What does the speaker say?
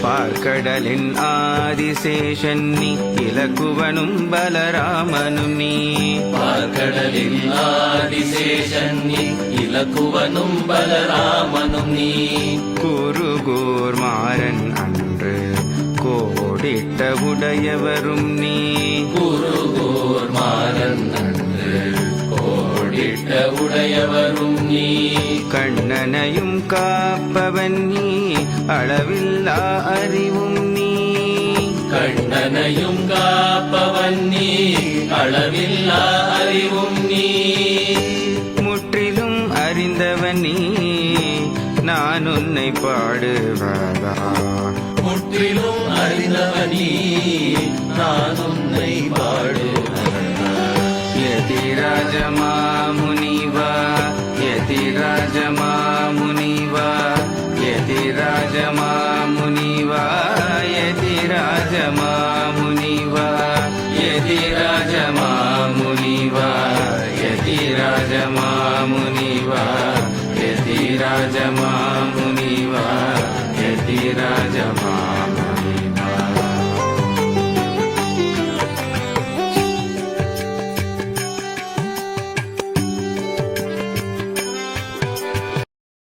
பார்க்கடலின் ஆதிசேஷன் நீ இலக்குவனும் பலராமனும் நீ பார்க்கடலின் ஆதிசேஷன் நீ இலக்குவனும் பலராமனும் நீ குருகூர் மாறன் அன்று கோடிட்ட உடையவரும் நீ குருகூர் மாறன் அன்று கோடிட்ட உடையவரும் நீ கண்ணனையும் காப்பவன் நீ அளவில்லா அறிவும் நீ கண்ணனையும் காப்பவன் நீ அளவில்லா அறிவும் நீ முற்றிலும் அறிந்தவன் நீ நான் உன்னை பாடுவதா முற்றிலும் அறிந்தவனீ நான் உன்னை பாடுவதா யதிராஜ மாமுனிவா யதிராஜ மாமுனிவா யதிராஜ மாமுனிவா யதிராஜ மாமுனிவா யதிராஜ மாமுனிவா யதிராஜ மாமுனிவா யதிராஜ மா